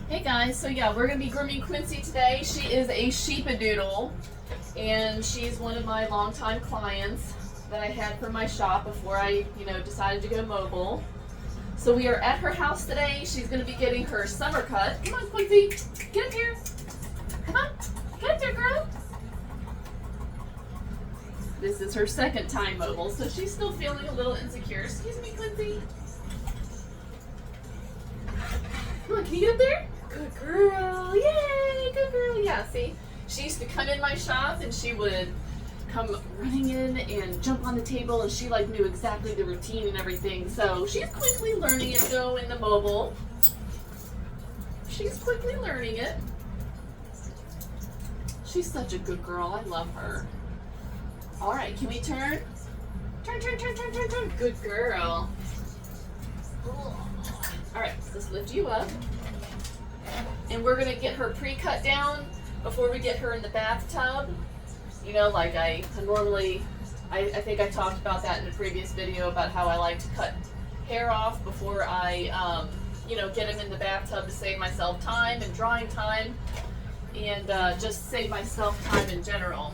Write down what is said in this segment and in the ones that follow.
Hey guys, so yeah, we're gonna be grooming Quincy today. She is a sheep-a-doodle, and she's one of my longtime clients that I had for my shop before I, decided to go mobile. So we are at her house today. She's gonna be getting her summer cut. Come on, Quincy, get up here. Come on, get up here, girl. This is her second time mobile, so she's still feeling a little insecure. Excuse me, Quincy. Come on, can you get up there? Good girl, yay, good girl. Yeah, see, she used to come in my shop and she would come running in and jump on the table, and she knew exactly the routine and everything. So she's quickly learning it though in the mobile. She's quickly learning it. She's such a good girl, I love her. All right, can we turn? Turn, turn, turn, turn, turn, turn. Good girl. All right, let's lift you up. And we're gonna get her pre-cut down before we get her in the bathtub. Like I normally, I think I talked about that in a previous video about how I like to cut hair off before I, get him in the bathtub to save myself time and drying time, and just save myself time in general.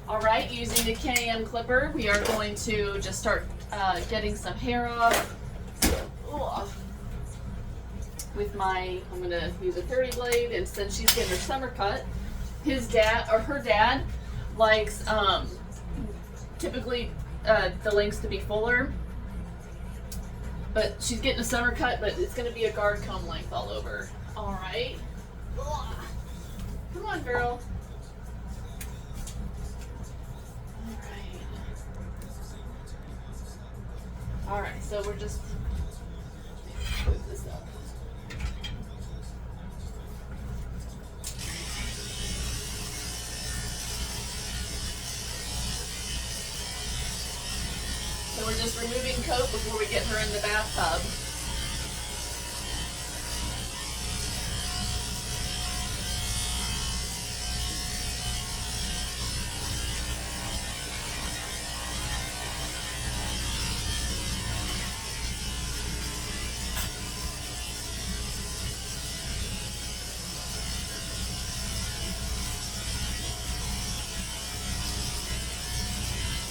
All right, using the KM clipper, we are going to just start getting some hair off. Ugh. With I'm gonna use a 30 blade, and since she's getting her summer cut, her dad likes typically the lengths to be fuller, but she's getting a summer cut, but it's gonna be a guard comb length all over. All right, come on, girl. All right, so we're just put this up. So we're just removing coat before we get her in the bathtub.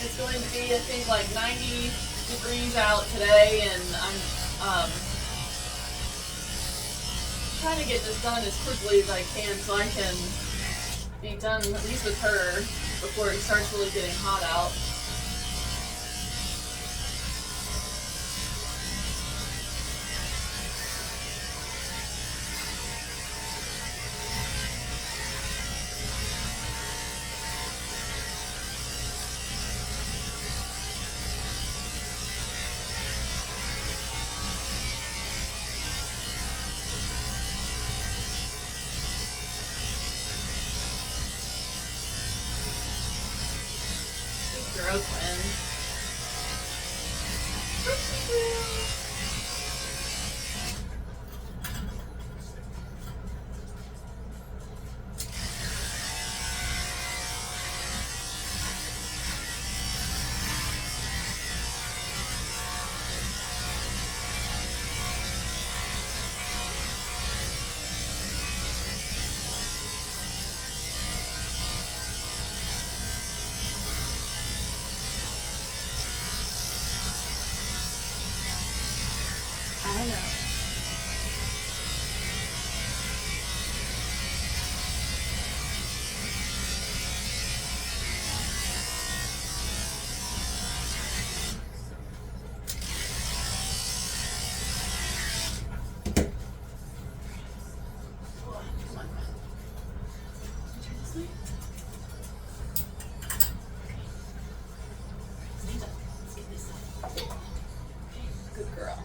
It's going to be, I think, 90 degrees out today, and I'm trying to get this done as quickly as I can so I can be done at least with her before it starts really getting hot out. Girl twin. I know. Good girl.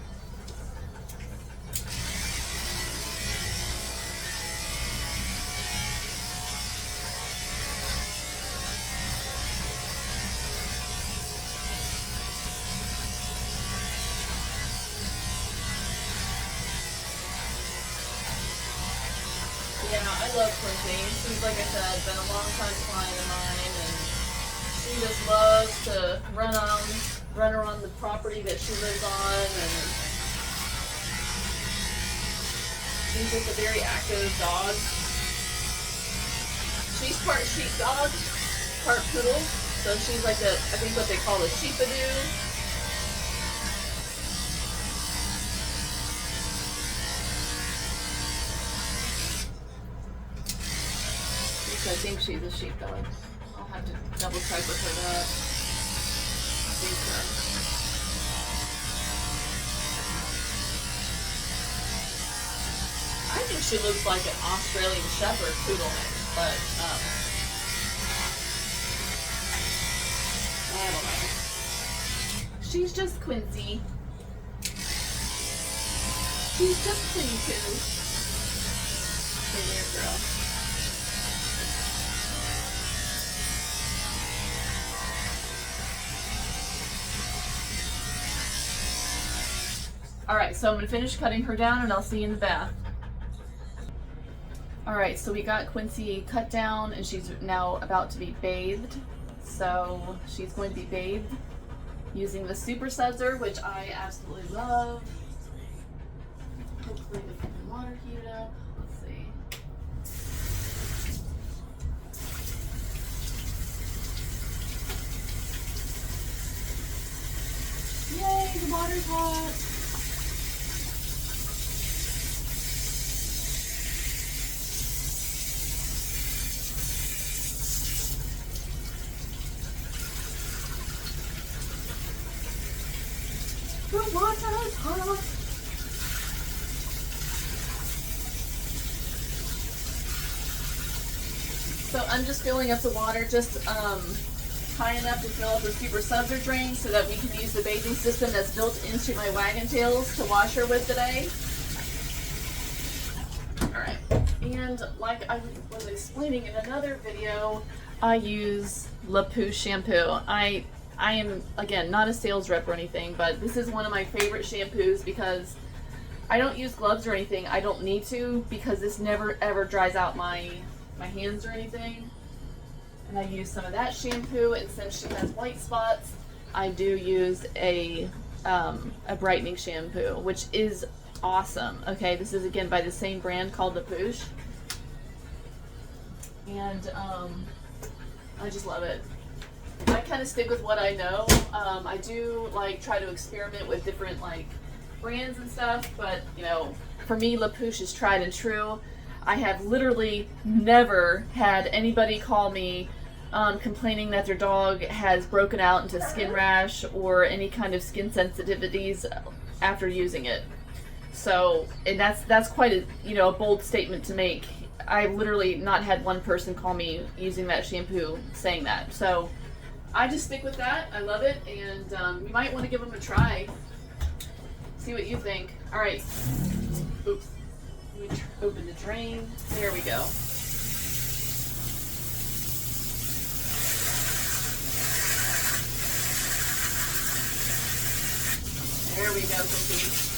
Yeah, I love Quincy. She's, like I said, been a long time client of mine, and she just loves to run around the property that she lives on, and She's just a very active dog. She's part sheepdog, part poodle. So she's like I think what they call a sheep-a-doodle. I think she's a sheepdog. I'll have to double check with her that. I think so. I think she looks like an Australian Shepherd poodle mix, but I don't know. She's just Quincy. She's just Quincy. Hey there, girl. Alright, so I'm going to finish cutting her down and I'll see you in the bath. Alright, so we got Quincy cut down and she's now about to be bathed. So she's going to be bathed using the super sudsor, which I absolutely love. Hopefully the fucking water heated up. Let's see. Yay, the water's hot. The water's hot. So I'm just filling up the water just high enough to fill up the super sudsor drain so that we can use the bathing system that's built into my wagon tails to wash her with today. Alright, and like I was explaining in another video, I use La Pouche shampoo. I am, again, not a sales rep or anything, but this is one of my favorite shampoos because I don't use gloves or anything. I don't need to because this never ever dries out my hands or anything. And I use some of that shampoo, and since she has white spots, I do use a brightening shampoo, which is awesome. Okay, this is again by the same brand called La Pouche. And I just love it. I kind of stick with what I know. I do like try to experiment with different like brands and stuff, but you know, for me, La Pouche is tried and true. I have literally never had anybody call me complaining that their dog has broken out into skin rash or any kind of skin sensitivities after using it. So, and that's quite a, you know, a bold statement to make. I literally not had one person call me using that shampoo saying that. So I just stick with that. I love it, and you might want to give them a try. See what you think. All right. Oops. Let me open the drain. There we go. There we go, Cookie.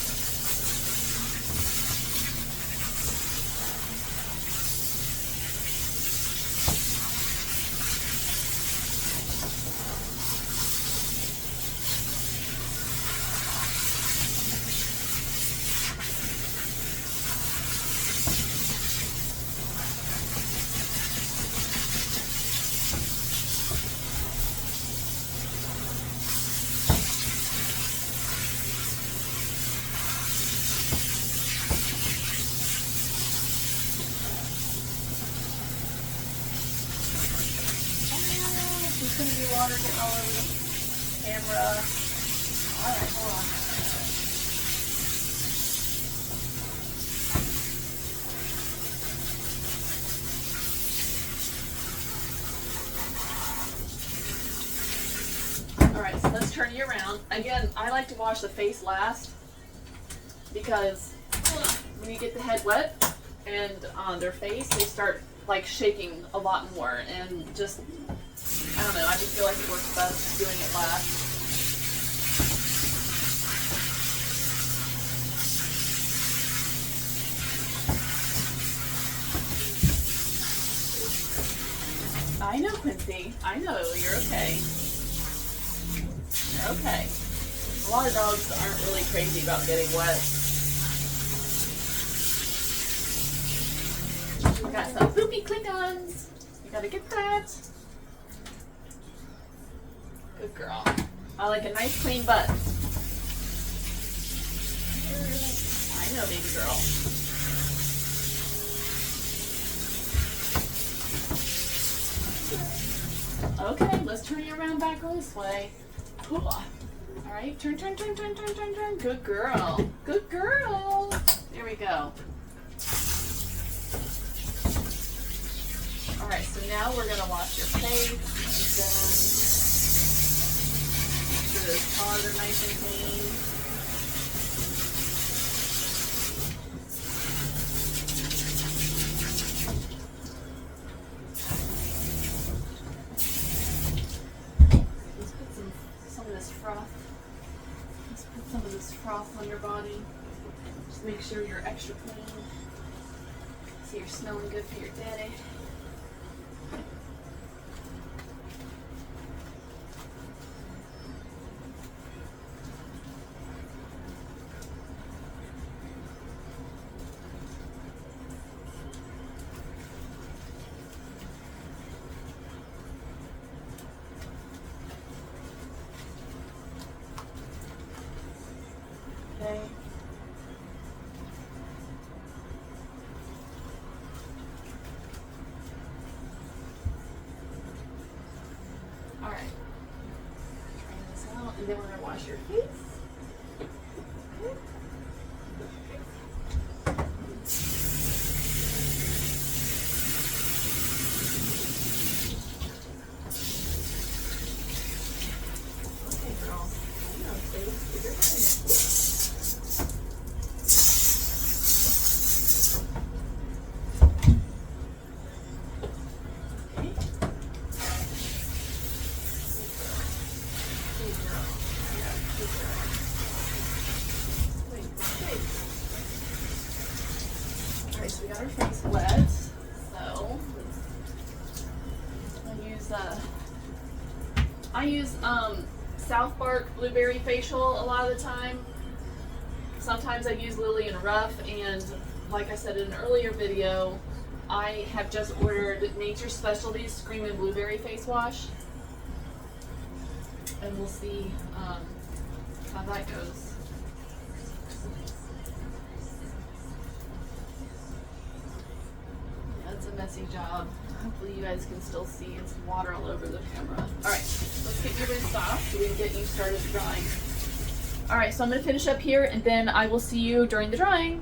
There's going to be water getting all over the camera. Alright, hold on. Alright, so let's turn you around. Again, I like to wash the face last because when you get the head wet and on their face, they start like shaking a lot more, and just, I don't know, I just feel like it works best doing it last. I know, Quincy. I know, you're okay. You're okay. A lot of dogs aren't really crazy about getting wet. We got some poopy click-ons. You gotta get that. Good girl. I like a nice clean butt. I know, baby girl. Okay, let's turn you around back this way. Cool. All right, turn. Good girl. Good girl. There we go. All right, so now we're gonna wash your face. And make sure those paws are nice and clean. Let's put some of this froth. Let's put some of this froth on your body. Just make sure you're extra clean. So you're smelling good for your daddy. Okay. All right. Try this out, and then we're gonna wash your face. Okay. Okay, girl. I know, baby. Get your head in there. Alright, so we got our face wet. So I use South Bark Blueberry Facial a lot of the time. Sometimes I use Lily and Rough, and like I said in an earlier video, I have just ordered Nature's Specialties Screamin' Blueberry Face Wash. And we'll see how that goes. Yeah, it's a messy job. Hopefully you guys can still see. It's water all over the camera. Alright, let's get you rinsed off so we can get you started drying. Alright, so I'm going to finish up here and then I will see you during the drying.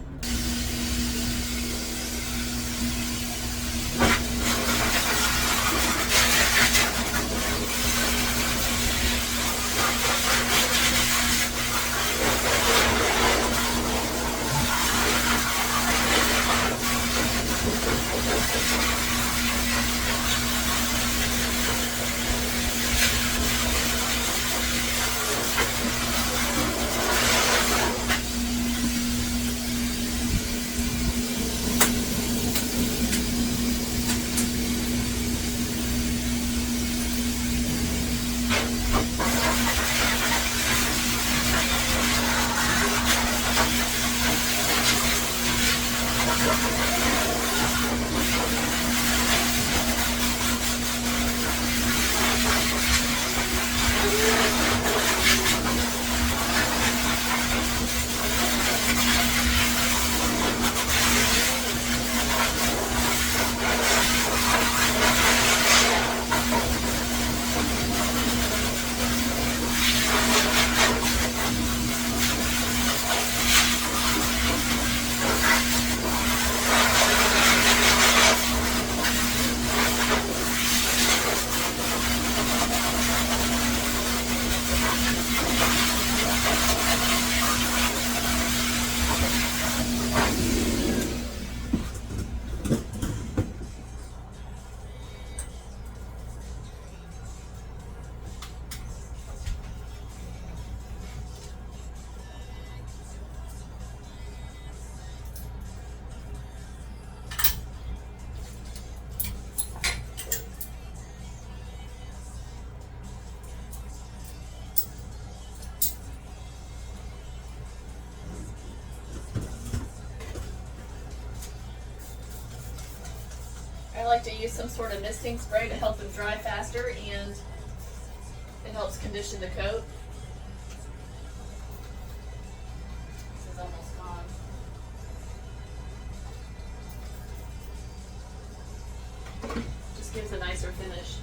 like to use some sort of misting spray to help them dry faster, and it helps condition the coat. This is almost gone. Just gives a nicer finish.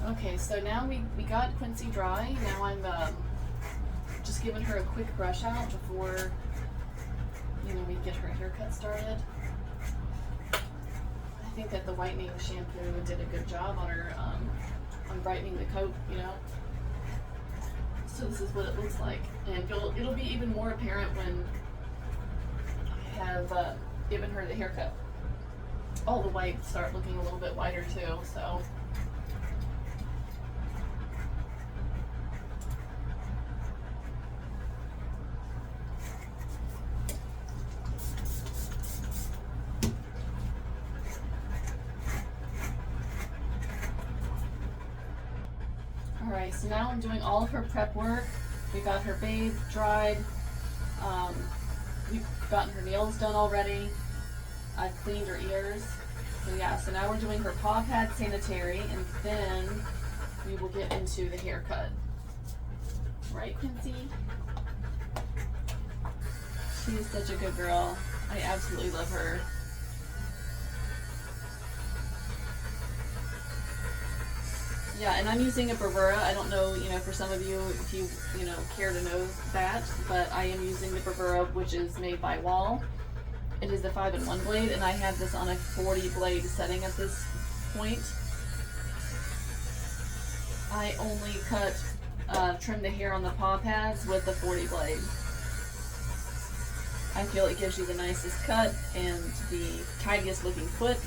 Okay, so now we got Quincy dry. Now I'm just giving her a quick brush out before, you know, we get her haircut started. I think that the whitening shampoo did a good job on her, on brightening the coat, you know. So this is what it looks like, and it'll be even more apparent when I have given her the haircut. All the whites start looking a little bit whiter too, so. Alright, so now I'm doing all of her prep work. We got her bathed, dried, we've gotten her nails done already. I've cleaned her ears. So yeah, so now we're doing her paw pad sanitary, and then we will get into the haircut. Right, Quincy? She's such a good girl. I absolutely love her. Yeah, and I'm using a bravura. I don't know, you know, for some of you, if you know, care to know that, but I am using the bravura, which is made by Wall. It is a 5-in-1 blade, and I have this on a 40 blade setting at this point. I only trim the hair on the paw pads with the 40 blade. I feel it gives you the nicest cut and the tidiest looking foot.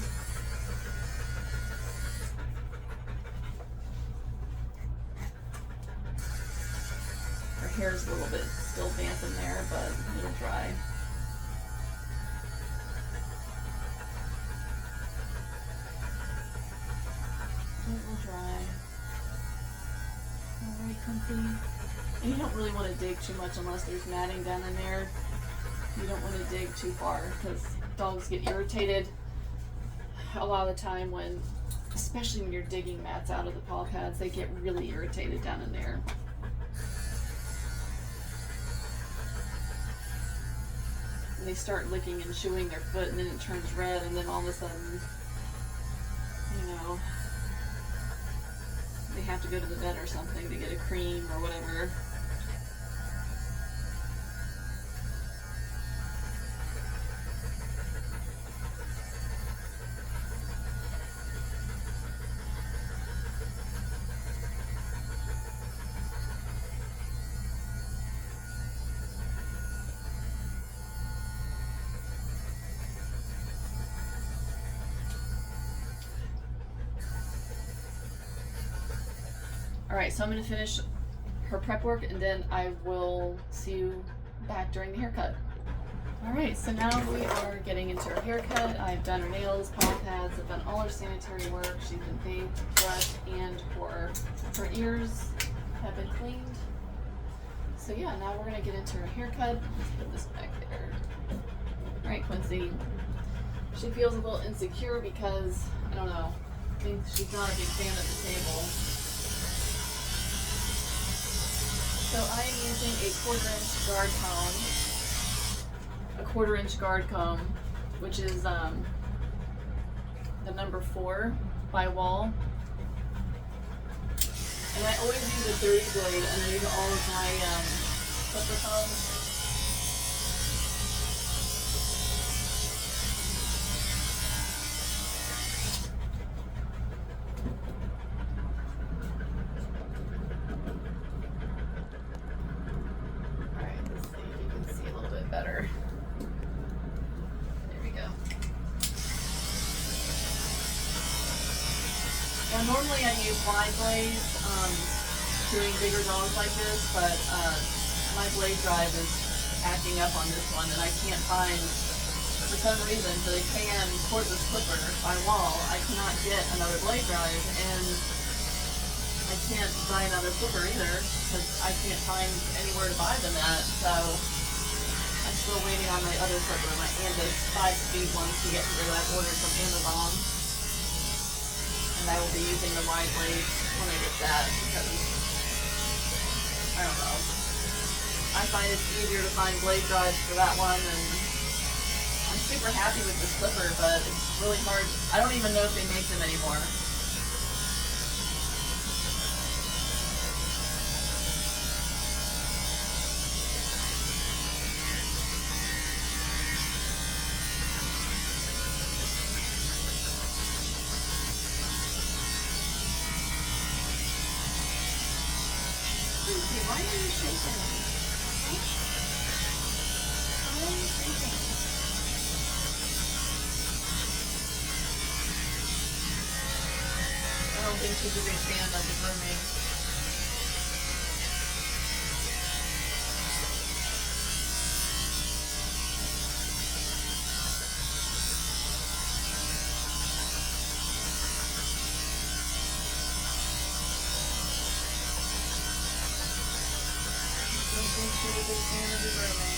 Her hair is a little bit still damp in there, but it'll dry. It will dry. Alright, Quincy. And you don't really want to dig too much unless there's matting down in there. You don't want to dig too far because dogs get irritated a lot of the time when, especially when you're digging mats out of the paw pads, they get really irritated down in there. And they start licking and chewing their foot, and then it turns red, and then all of a sudden, you know, they have to go to the vet or something to get a cream or whatever. Alright, so I'm going to finish her prep work and then I will see you back during the haircut. Alright, so now we are getting into her haircut. I've done her nails, paw pads, I've done all her sanitary work. She's been bathed, brushed, and her ears have been cleaned. So yeah, now we're going to get into her haircut. Let's put this back there. Alright, Quincy. She feels a little insecure because, I don't know, I think she's not a big fan of the table. So I am using a 1/4" guard comb. A 1/4" guard comb, which is the number 4 by Wall. And I always use a dirty blade underneath all of my clipper combs. Alright, let's see if you can see a little bit better. There we go. Now normally I use wide blades doing bigger dogs like this, but my blade drive is acting up on this one and I can't find, for some reason, for the can cordless clipper by Wall, I cannot get another blade drive, and I can't buy another clipper either because I can't find anywhere to buy them at, so I'm still waiting on my other clipper, my Andis 5-speed ones to get here that I've ordered from Amazon. And I will be using the wide blade when I get that because, I don't know, I find it's easier to find blade drives for that one, and I'm super happy with this clipper, but it's really hard. I don't even know if they make them anymore. Why are you shaking? Why are you shaking? I don't think she's a big fan of the grooming. She's a big fan of the grooming.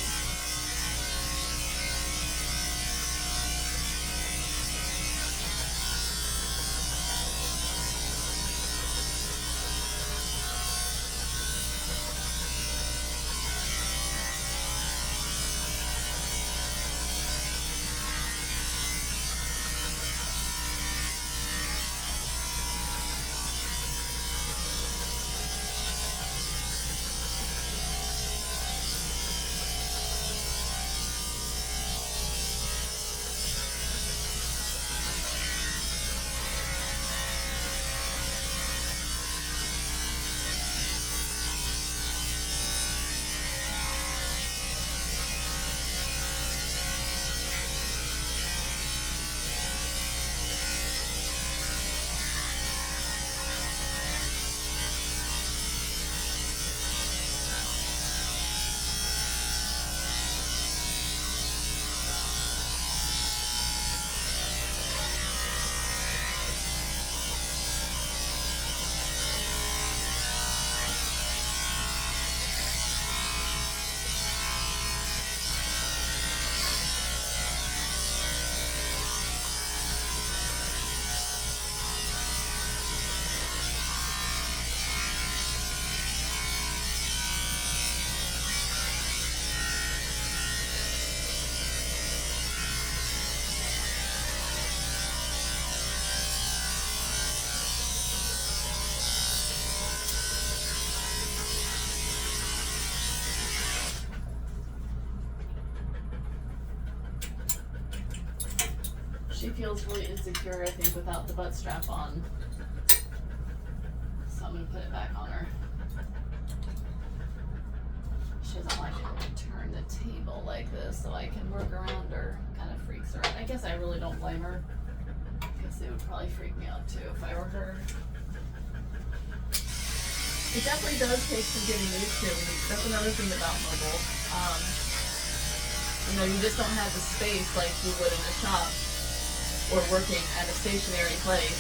She feels really insecure, I think, without the butt strap on. So I'm going to put it back on her. She doesn't like it when I turn the table like this so I can work around her. Kind of freaks her out. I guess I really don't blame her, because it would probably freak me out too if I were her. It definitely does take some getting used to. That's another thing about mobile. You know, you just don't have the space like you would in a shop or working at a stationary place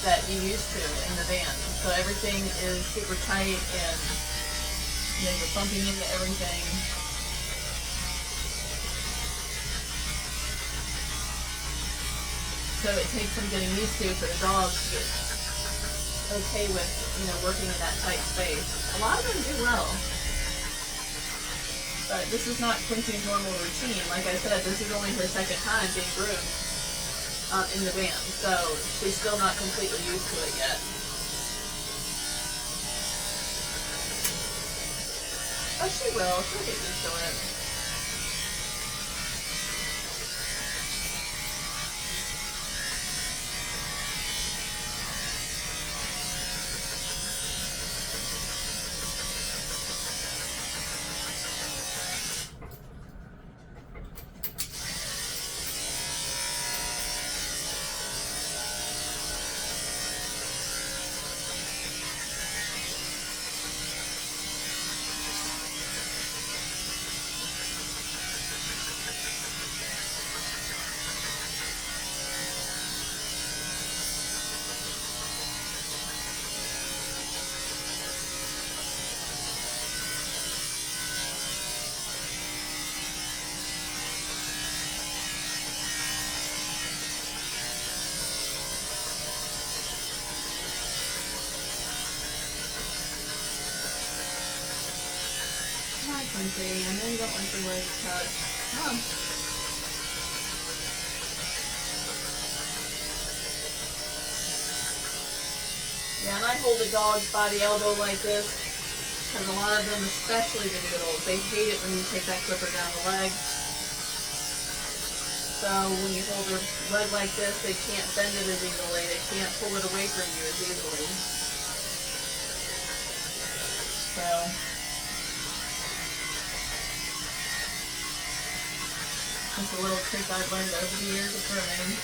that you used to in the van. So everything is super tight and you know, you're bumping into everything. So it takes some getting used to for the dogs to get okay with, you know, working in that tight space. A lot of them do well. But this is not Quincy's normal routine. Like I said, this is only her second time being groomed in the van, so she's still not completely used to it yet. But she will. She'll get used to it. Hi, Quincy. I know you don't like your legs touched. Come on. Yeah, and I hold the dog's by the elbow like this because a lot of them, especially the doodles, they hate it when you take that clipper down the leg. So when you hold their leg like this, they can't bend it as easily. They can't pull it away from you as easily. So that's a little trick I've learned over the years of grooming.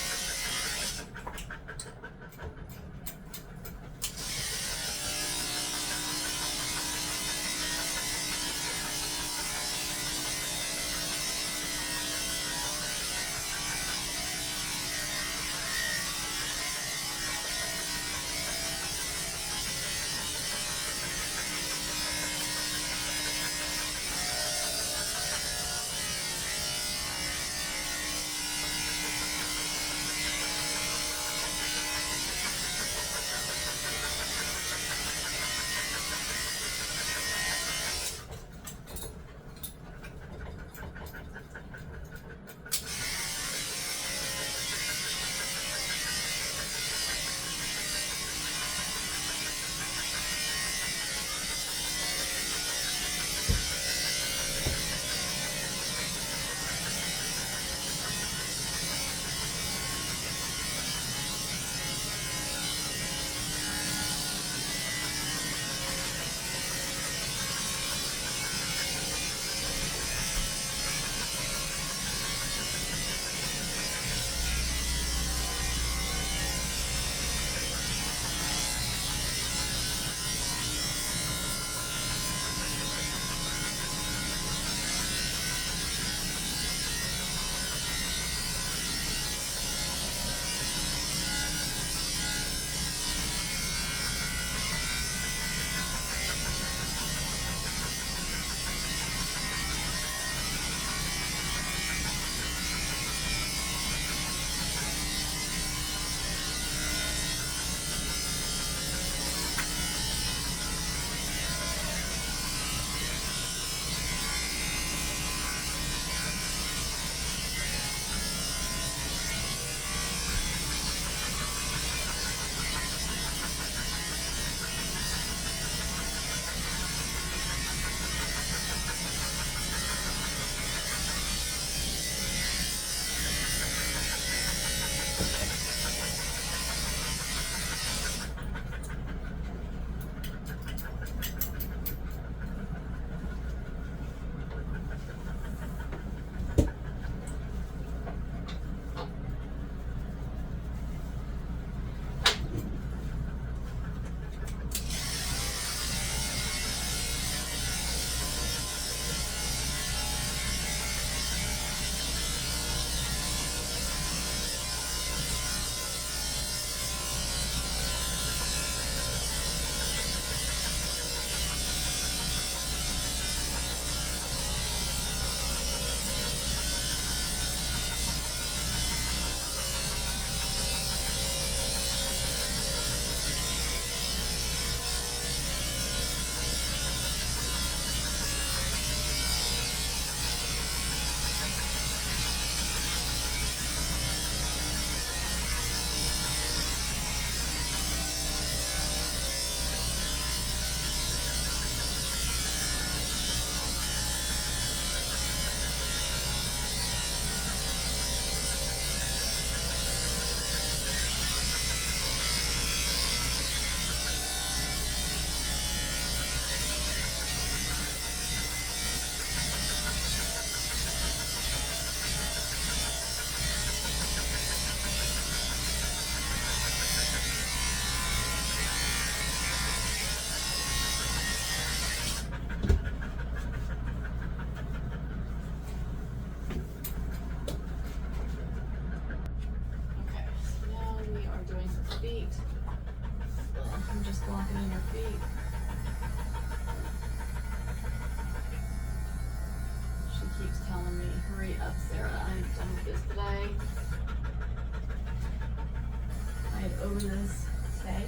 feet. I'm just walking in her feet. She keeps telling me, hurry up, Sarah, I'm done with this today. I had over this today.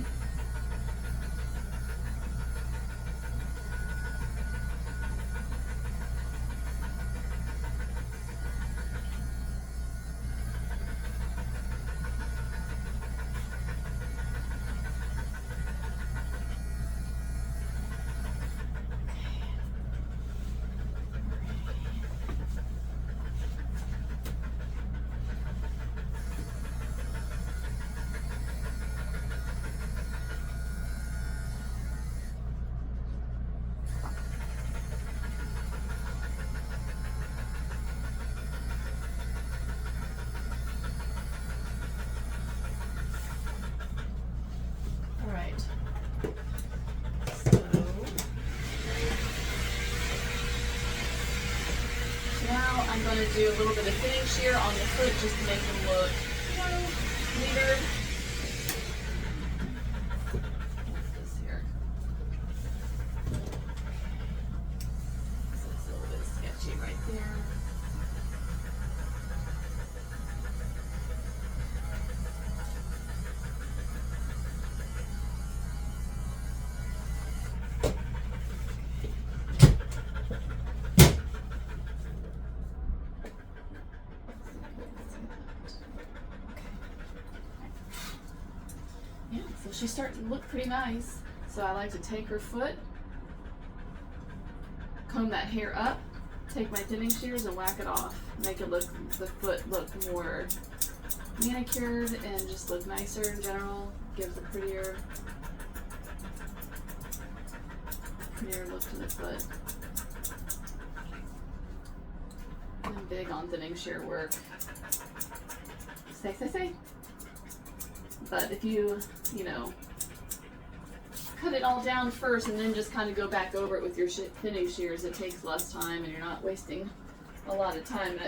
I'm going to do a little bit of thinning shear on the foot just to make them look, neater. What's this here? So it's a little bit sketchy right there. So she's starting to look pretty nice. So I like to take her foot, comb that hair up, take my thinning shears and whack it off. Make it look, the foot look more manicured and just look nicer in general. Gives a prettier look to the foot. I'm big on thinning shear work. Say. But if you cut it all down first and then just kind of go back over it with your thinning shears, it takes less time and you're not wasting a lot of time.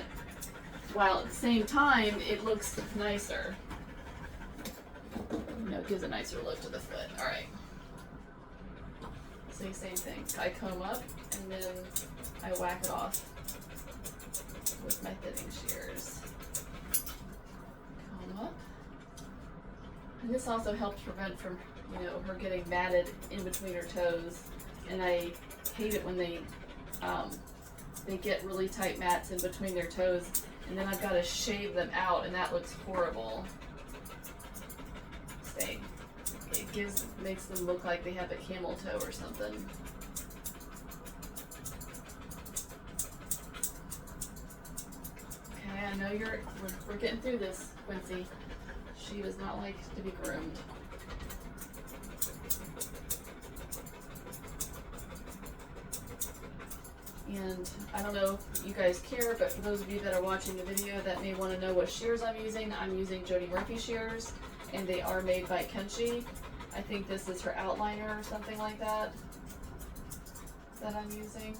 While at the same time, it looks nicer. It gives a nicer look to the foot. All right. Same thing. I comb up and then I whack it off with my thinning shears. Comb up. And this also helps prevent from, her getting matted in between her toes. And I hate it when they get really tight mats in between their toes, and then I've got to shave them out, and that looks horrible. It makes them look like they have a camel toe or something. Okay, I know we're getting through this, Quincy. She does not like to be groomed. And I don't know if you guys care, but for those of you that are watching the video that may want to know what shears I'm using Jody Murphy shears, and they are made by Quincy. I think this is her outliner or something like that I'm using.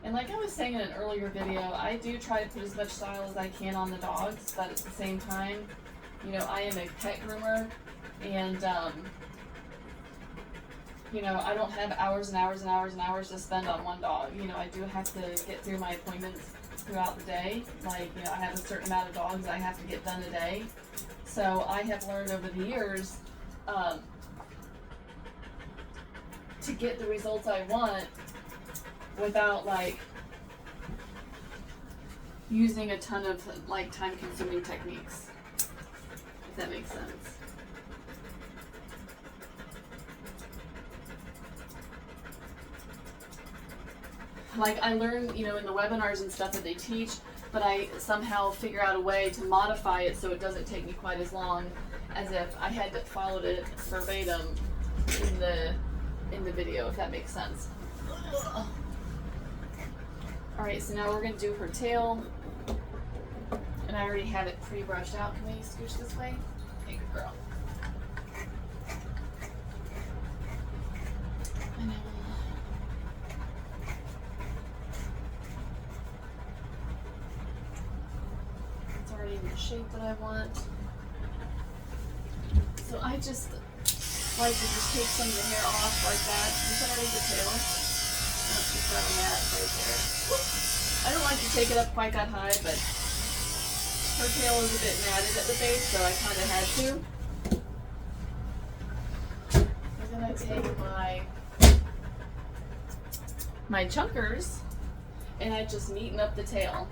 And like I was saying in an earlier video, I do try to put as much style as I can on the dogs, but at the same time, I am a pet groomer, and I don't have hours and hours and hours and hours to spend on one dog. I do have to get through my appointments throughout the day. Like, I have a certain amount of dogs I have to get done a day. So I have learned over the years to get the results I want without using a ton of time-consuming techniques, if that makes sense. I learn, in the webinars and stuff that they teach, but I somehow figure out a way to modify it so it doesn't take me quite as long as if I had followed it verbatim in the video, if that makes sense. Alright, so now we're going to do her tail, and I already have it pre-brushed out. Can we scooch this way? Hey, good girl. shape that I want. So I just like to just take some of the hair off like that. Just underneath the tail. Oh, she's got a mat right there. I don't like to take it up quite that high, but her tail is a bit matted at the base, so I kind of had to. And then I take my chunkers and I just neaten up the tail.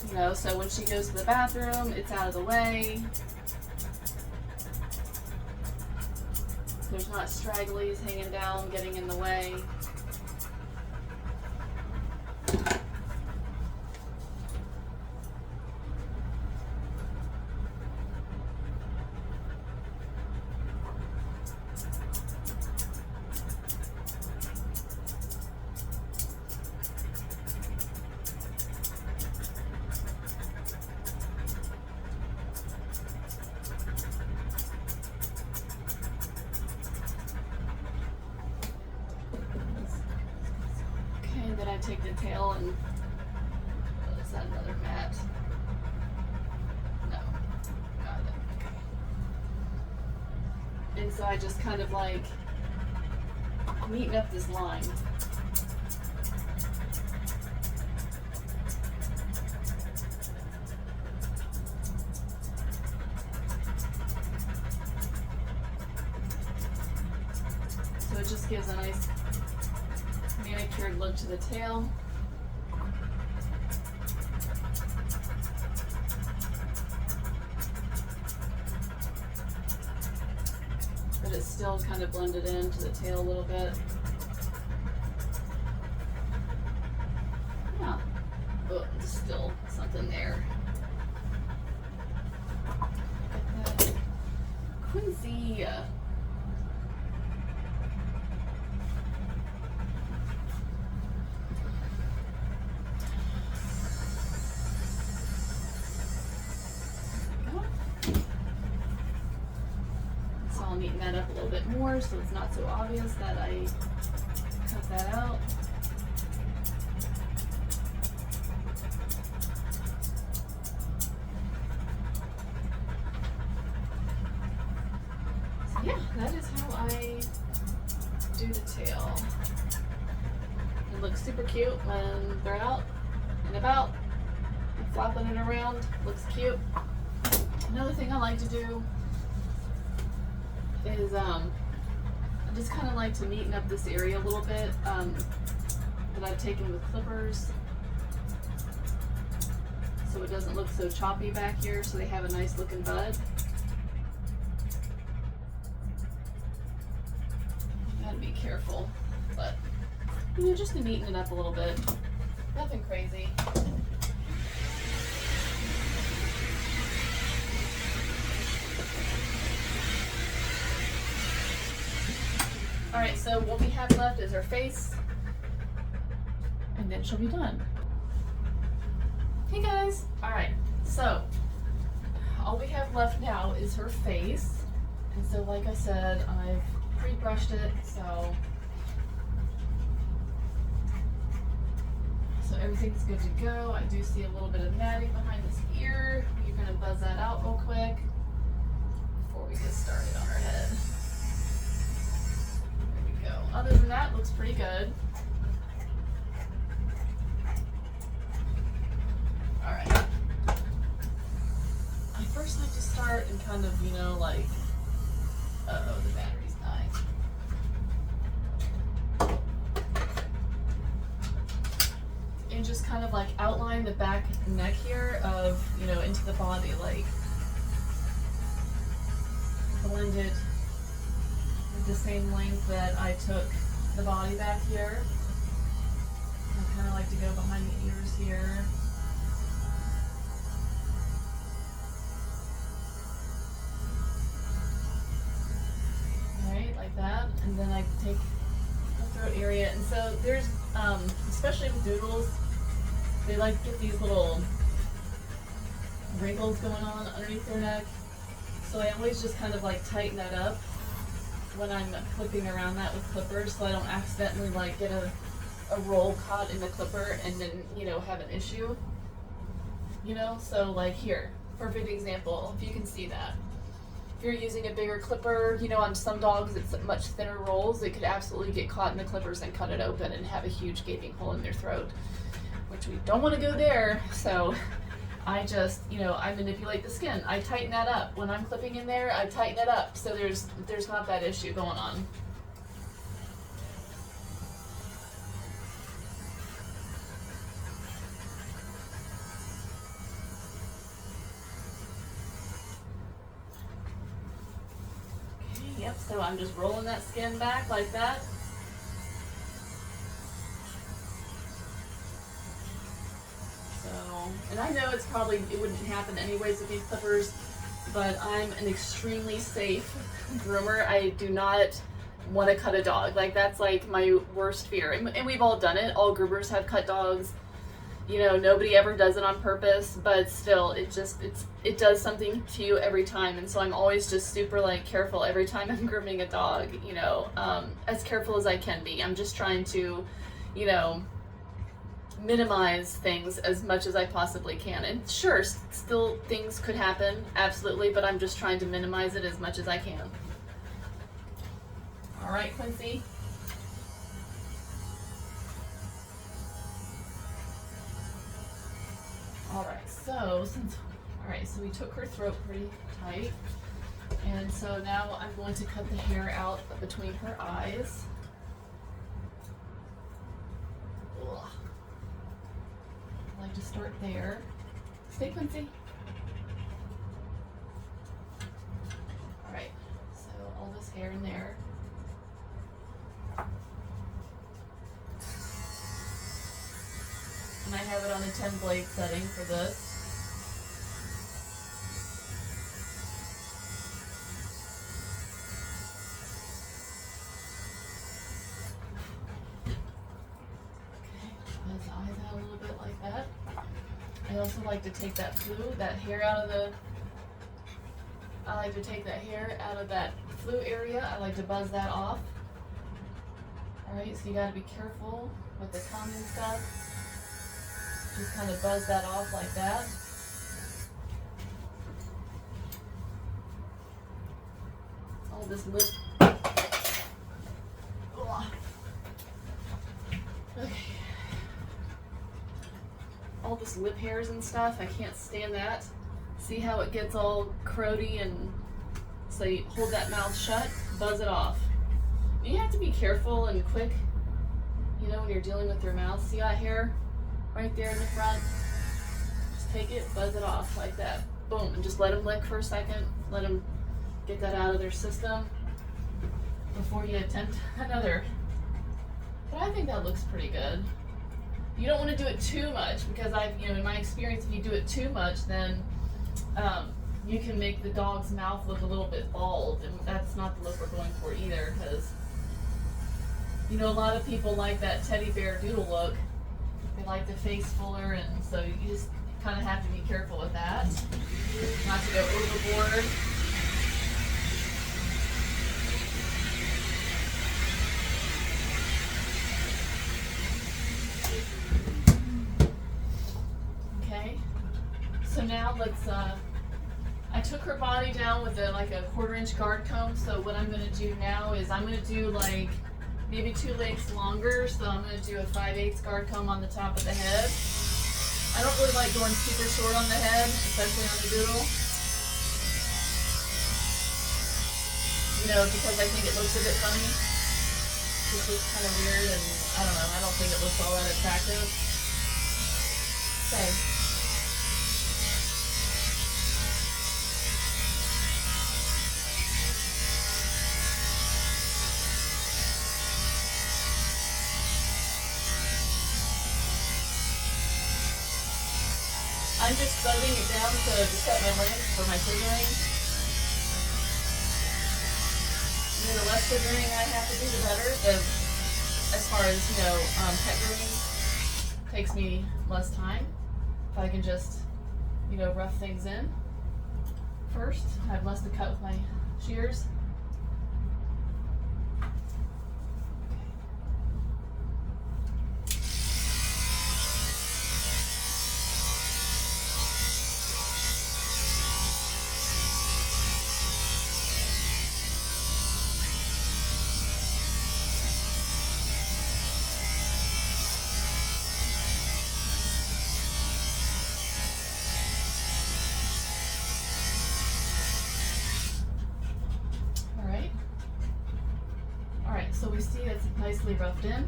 You know, so when she goes to the bathroom, it's out of the way. There's not stragglies hanging down, getting in the way. Then I take the tail and is that another mat? No, got it. Okay. And so I just kind of like neaten up this line. So it just gives a nice manicured look to the tail. But it's still kind of blended into the tail a little bit. Yeah. Oh, there's still something there. Look at that. Quincy. I'll neaten that up a little bit more so it's not so obvious that I cut that out. So yeah, that is how I do the tail. It looks super cute when they're out and about, and flopping it around. Looks cute. Another thing I like to do is I just kind of like to neaten up this area a little bit that I've taken with clippers so it doesn't look so choppy back here, so they have a nice looking bud. You gotta be careful, but you know, just to neaten it up a little bit. Nothing crazy. Alright, so what we have left is her face, and then she'll be done. Hey guys! Alright, so all we have left now is her face, and so like I said, I've pre-brushed it, so everything's good to go. I do see a little bit of matting behind this ear. You're going to buzz that out real quick before we get started on her head. Other than that, looks pretty good. Alright. I first like to start and kind of, you know, like, uh-oh, the battery's dying. And just kind of like outline the back neck here of, you know, into the body, like blend it the same length that I took the body back here. I kind of like to go behind the ears here. Alright, like that. And then I take the throat area. And so there's, especially with doodles, they like to get these little wrinkles going on underneath their neck. So I always just kind of like tighten that up when I'm clipping around that with clippers, so I don't accidentally like get a roll caught in the clipper and then, you know, have an issue. you know? So like here, perfect example, if you can see that. If you're using a bigger clipper, you know, on some dogs it's much thinner rolls, it could absolutely get caught in the clippers and cut it open and have a huge gaping hole in their throat, which we don't want to go there. So I just, you know, I manipulate the skin. I tighten that up. When I'm clipping in there, I tighten it up so there's not that issue going on. Okay, yep, so I'm just rolling that skin back like that. And I know it wouldn't happen anyways with these clippers, but I'm an extremely safe groomer. I do not want to cut a dog. Like, that's like my worst fear. And we've all done it. All groomers have cut dogs. You know, nobody ever does it on purpose, but still, it does something to you every time. And so I'm always just super like careful every time I'm grooming a dog, you know, as careful as I can be. I'm just trying to, you know, minimize things as much as I possibly can. And sure, still things could happen, absolutely, but I'm just trying to minimize it as much as I can. All right, Quincy. All right, so we took her throat pretty tight, and so now I'm going to cut the hair out between her eyes. Ugh. I like to start there. Stay, Quincy. All right, so all this hair in there. And I have it on a 10 blade setting for this. I also like to take that hair out of that flue area. I like to buzz that off. Alright, so you gotta be careful with the tongue and stuff. Just kind of buzz that off like that. All this lip. Okay. All this lip hairs and stuff, I can't stand that. See how it gets all crowdy, and so you hold that mouth shut, buzz it off. You have to be careful and quick, you know, when you're dealing with your mouth. See that hair right there in the front? Just take it, buzz it off like that. Boom, and just let them lick for a second. Let them get that out of their system before you attempt another. But I think that looks pretty good. You don't want to do it too much, because in my experience, if you do it too much, then you can make the dog's mouth look a little bit bald, and that's not the look we're going for either, because, you know, a lot of people like that teddy bear doodle look. They like the face fuller, and so you just kind of have to be careful with that, not to go overboard. So now I took her body down with a 1/4 inch guard comb. So what I'm gonna do now is I'm gonna do like maybe 2 lengths longer. So I'm gonna do a 5/8 guard comb on the top of the head. I don't really like going super short on the head, especially on the doodle. You know, because I think it looks a bit funny. It looks kind of weird, and I don't know, I don't think it looks all that attractive. Okay. I'm just buzzing it down to set my length for my scissoring. And then the less scissoring I have to do, the better. As far as, you know, pet grooming takes me less time. If I can just, you know, rough things in first. I have less to cut with my shears. it's nicely roughed in.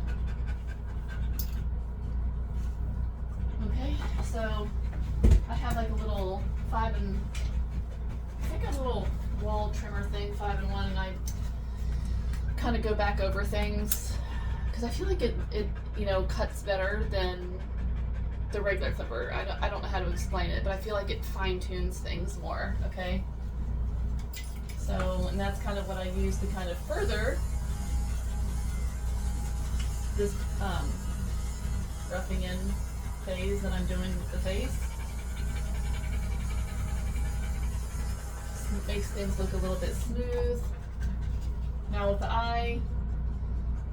Okay, so I have like a little I think a little wall trimmer thing, 5-in-1, and I kind of go back over things because I feel like it cuts better than the regular clipper. I don't know how to explain it, but I feel like it fine tunes things more. Okay, so and that's kind of what I use to kind of further this roughing in phase that I'm doing with the face. It makes things look a little bit smooth. Now with the eye,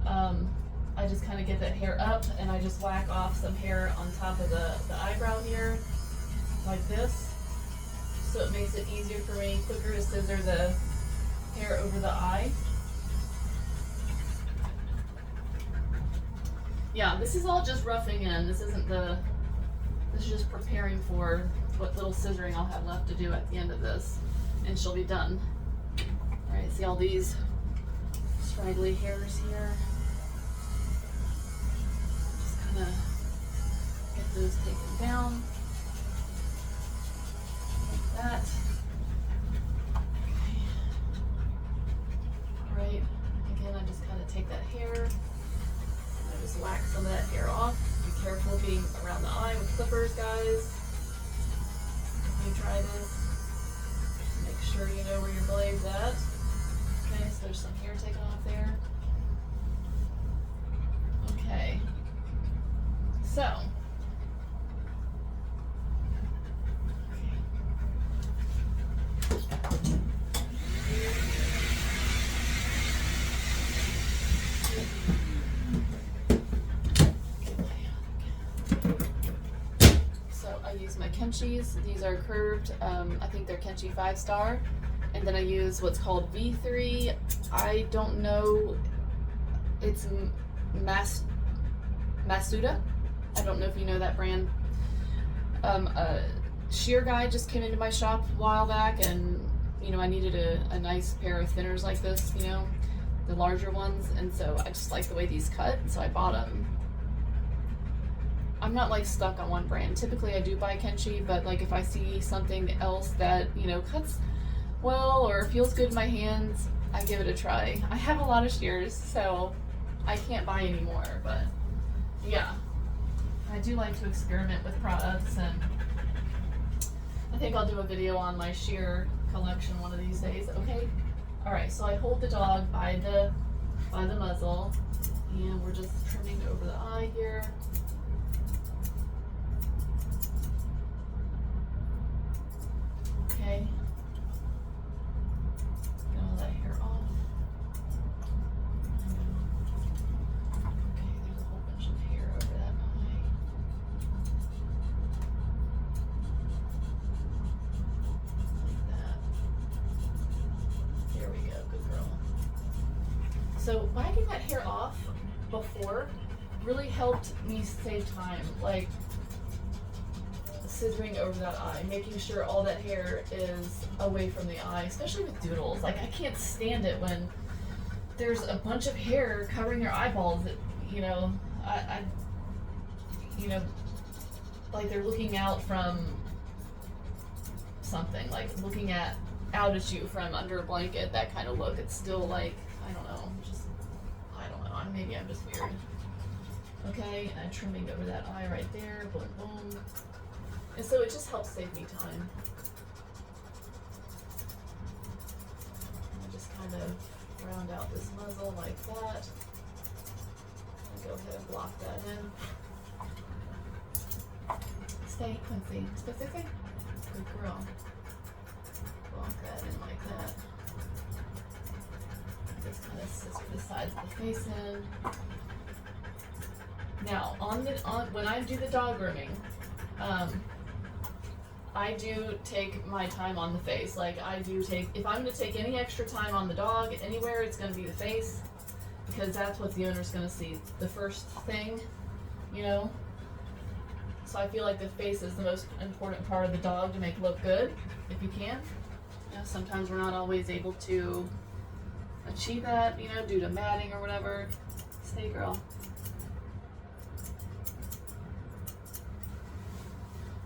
I just kind of get that hair up and I just whack off some hair on top of the eyebrow here, like this. So it makes it easier for me, quicker to scissor the hair over the eye. Yeah, this is all just roughing in. This is just preparing for what little scissoring I'll have left to do at the end of this. And she'll be done. All right, see all these straggly hairs here? Just kind of get those taken down. Like that. Okay. All right, again, I just kind of take that hair. I just whack some of that hair off. Be careful being around the eye with clippers, guys. If you try this, make sure you know where your blade's at. Okay, so there's some hair taken off there. Okay, so. Kenchis. These are curved. I think they're Kenchi 5-star. And then I use what's called V3. I don't know. It's Masuda. I don't know if you know that brand. A shear guy just came into my shop a while back, and I needed a nice pair of thinners like this, the larger ones, and so I just like the way these cut, so I bought them. I'm not like stuck on one brand. Typically I do buy Kenchi, but like if I see something else that, cuts well or feels good in my hands, I give it a try. I have a lot of shears, so I can't buy any more, but yeah. I do like to experiment with products, and I think I'll do a video on my shear collection one of these days. Okay? Alright, so I hold the dog by the muzzle, and we're just trimming over the eye here. Okay. Get all that hair off. Okay, there's a whole bunch of hair over that eye. Like that. There we go, good girl. So whacking that hair off before really helped me save time. Like, scissoring over that eye, making sure all that hair is away from the eye, especially with doodles. Like, I can't stand it when there's a bunch of hair covering your eyeballs that, like they're looking out from something, like looking out at you from under a blanket, that kind of look. It's still like, I don't know, maybe I'm just weird. Okay, and I'm trimming over that eye right there, boom, boom. And so it just helps save me time. I just kind of round out this muzzle like that. And go ahead and block that in. Stay, Quincy. Stay. Good girl. Block that in like that. Just kind of scissor the sides of the face in. Now, when I do the dog grooming, I do take my time on the face. Like, if I'm going to take any extra time on the dog anywhere, it's going to be the face, because that's what the owner's going to see, the first thing, So I feel like the face is the most important part of the dog to make look good, if you can. Sometimes we're not always able to achieve that, due to matting or whatever. Hey, girl.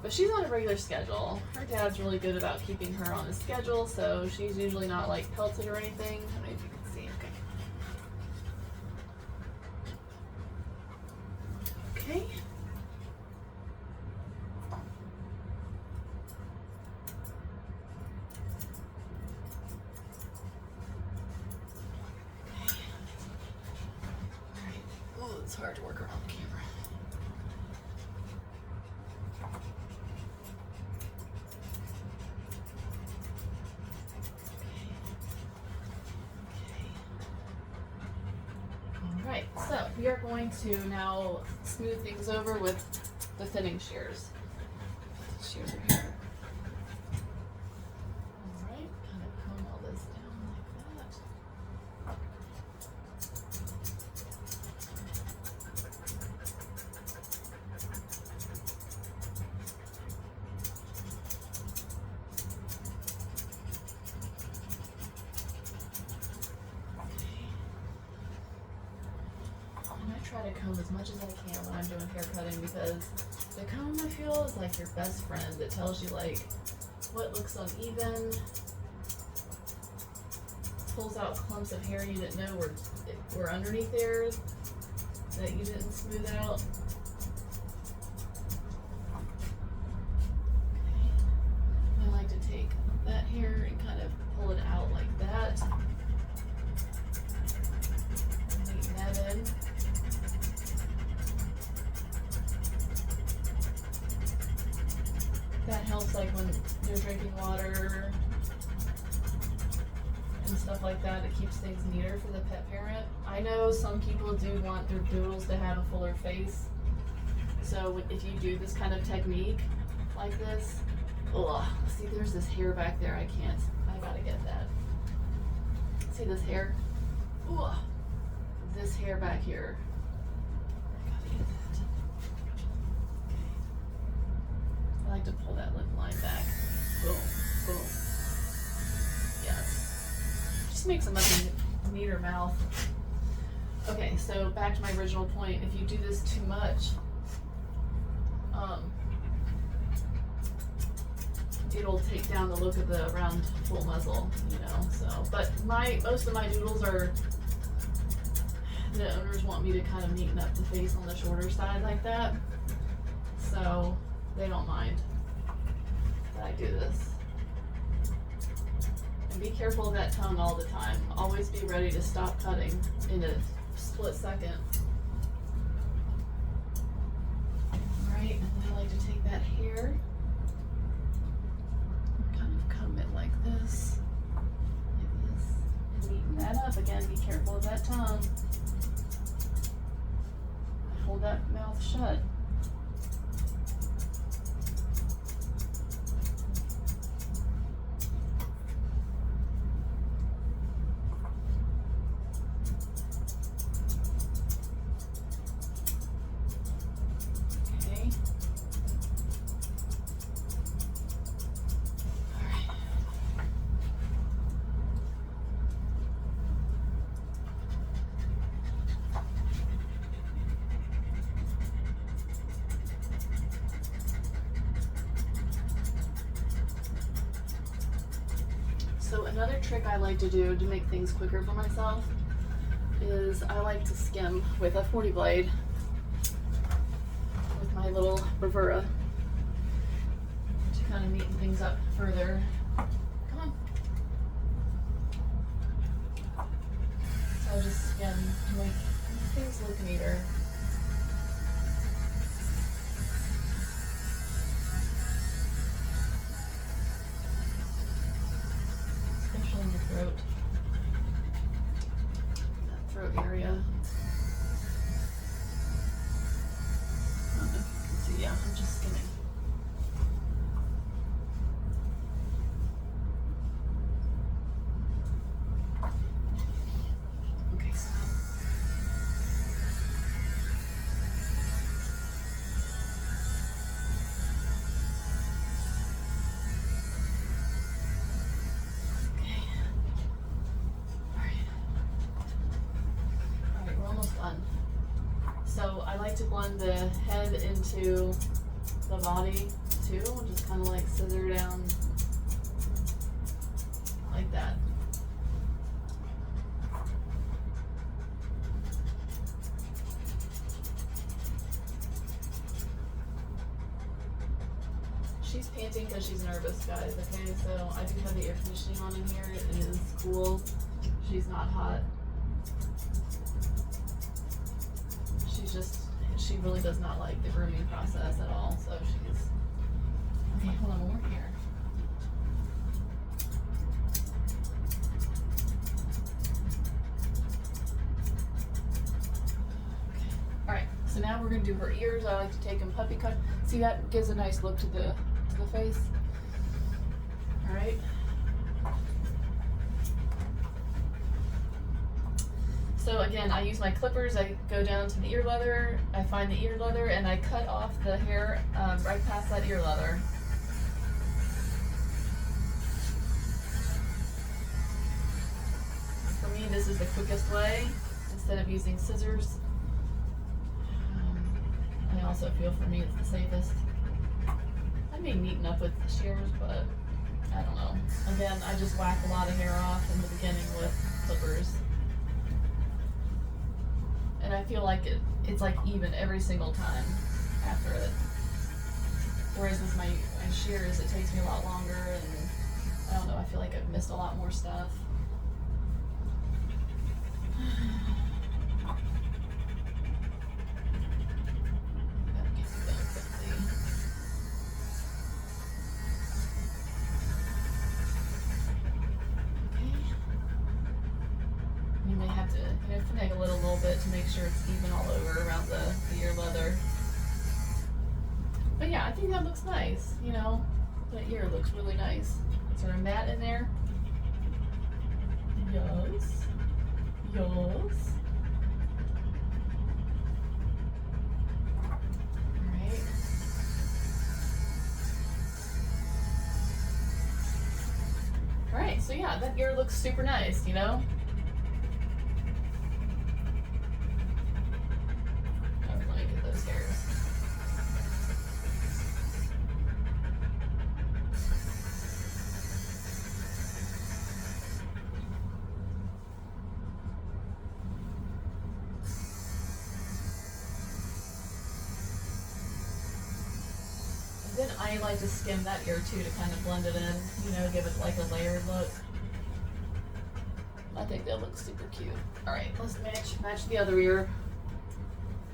But she's on a regular schedule. Her dad's really good about keeping her on a schedule, so she's usually not like pelted or anything. I don't know if you can see. Okay. Okay. Alright. Oh, it's hard to work around the camera. Alright, so we are going to now smooth things over with the thinning shears. Shears are here. Alright, kind of comb all this down like that. And I try to comb as much as I can when I'm doing hair cutting because the comb, I feel, is like your best friend. It tells you like what looks uneven, pulls out clumps of hair you didn't know were underneath there that you didn't smooth out. Okay. I like to take that hair and kind of pull it out like that. Neaten that in. That helps like when you're drinking water and stuff like that. It keeps things neater for the pet parent. I know some people do want their doodles to have a fuller face. So if you do this kind of technique like this, see there's this hair back there. I gotta get that. See this hair? This hair back here. I gotta get that. I like to pull that lip line back. Boom, boom. Yes. Just makes a much neater mouth. Okay, so back to my original point. If you do this too much, it'll take down the look of the round full muzzle, you know. So, but most of my doodles are, the owners want me to kind of neaten up the face on the shorter side like that, so they don't mind that I do this. And be careful of that tongue all the time. Always be ready to stop cutting in a split second. Alright, and then I like to take that hair, kind of comb it like this, and neaten that up. Again, be careful of that tongue. Hold that mouth shut. So another trick I like to do to make things quicker for myself is I like to skim with a 40 blade with my little bravura to kind of neaten things up further. Come on. So I just skim to make things look neater. In the throat, that throat area. I don't know if you can see. Yeah, I'm just skimming. Okay, so blend the head into the body too. Just kind of like scissor down like that. She's panting because she's nervous, guys, okay? So I do have the air conditioning on in here. It is cool. She's not hot. She really does not like the grooming process at all, so she's... Okay, hold on, one more here. Okay. Alright, so now we're going to do her ears. I like to take them puppy cut. See, that gives a nice look to the face. Alright. So again, I use my clippers. I go down to the ear leather, I find the ear leather, and I cut off the hair right past that ear leather. For me, this is the quickest way, instead of using scissors. I also feel for me it's the safest. I may neaten up with shears, but I don't know. Again, I just whack a lot of hair off in the beginning with clippers. And I feel like it's like even every single time after it. Whereas with my shears, it takes me a lot longer, and I don't know, I feel like I've missed a lot more stuff. Gotta get it done quickly. Okay. You may have to finagle it a little bit to make sure it's even all over around the ear leather. But yeah, I think that looks nice, you know. The ear looks really nice. Is there a mat in there? Yes. Yes. Alright. Alright, so yeah, that ear looks super nice, you know? Then I like to skim that ear too to kind of blend it in, you know, give it like a layered look. I think that looks super cute. Alright, let's match the other ear.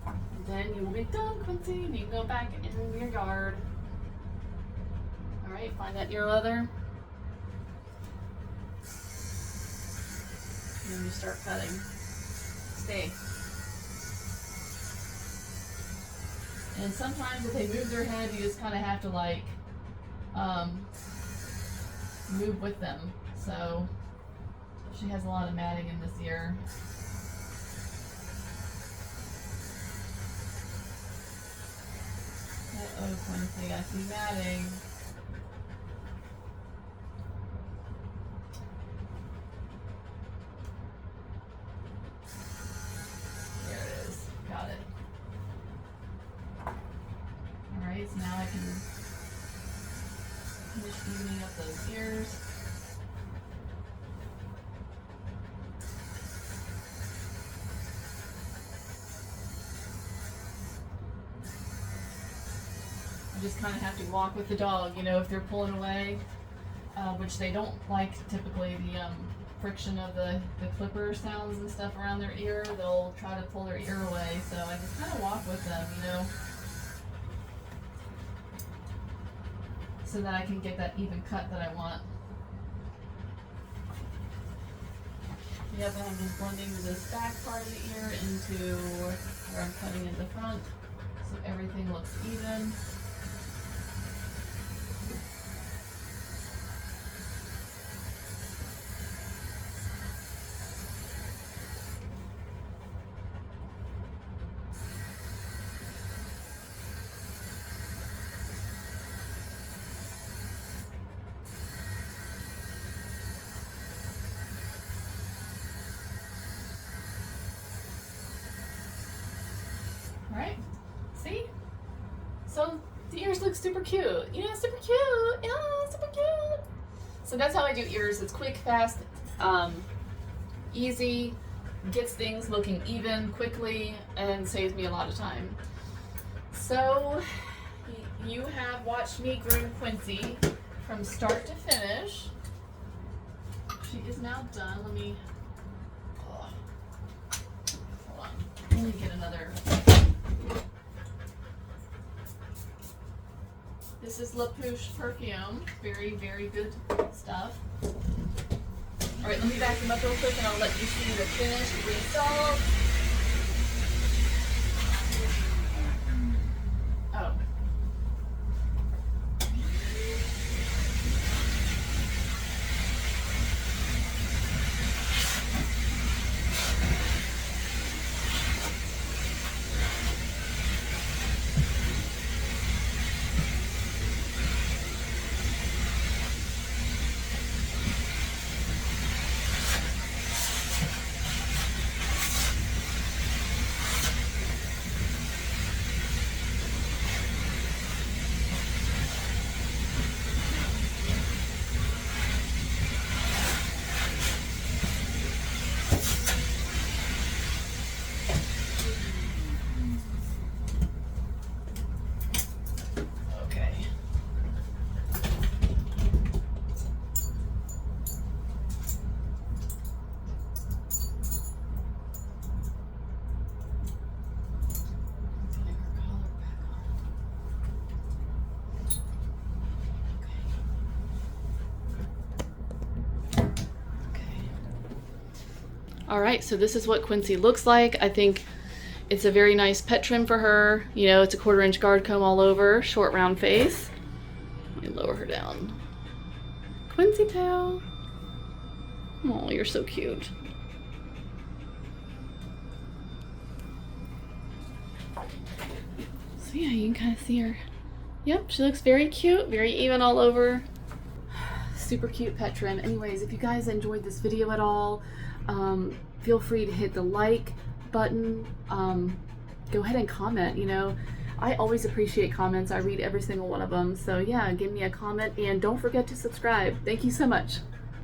And then you will be done, Quincy. You can go back in your yard. Alright, find that ear leather. And then you start cutting. Stay. And sometimes if they move their head, you just kind of have to like move with them. So she has a lot of matting in this ear. Uh-oh, Quincy, I see matting. There it is. Got it. Alright, so now I can finish evening up those ears. You just kind of have to walk with the dog, you know, if they're pulling away, which they don't like typically, the friction of the clipper sounds and stuff around their ear, they'll try to pull their ear away, so I just kind of walk with them, you know, so that I can get that even cut that I want. Yep, and I'm just blending this back part of the ear into where I'm cutting in the front, so everything looks even. Alright, super cute. You know, super cute. Yeah, super cute. So that's how I do ears. It's quick, fast, easy, gets things looking even quickly, and saves me a lot of time. So you have watched me groom Quincy from start to finish. She is now done. Let me, hold on. Let me get another. This is La Pouche perfume. Very, very good stuff. All right, let me back them up real quick and I'll let you see the finished result. Oh. All right, so this is what Quincy looks like. I think it's a very nice pet trim for her. You know, it's a 1/4 inch guard comb all over, short round face. Let me lower her down. Quincy pal. Oh, you're so cute. So yeah, you can kind of see her. Yep, she looks very cute, very even all over. Super cute pet trim. Anyways, if you guys enjoyed this video at all, feel free to hit the like button. Go ahead and comment. You know, I always appreciate comments. I read every single one of them. So yeah, give me a comment and don't forget to subscribe. Thank you so much.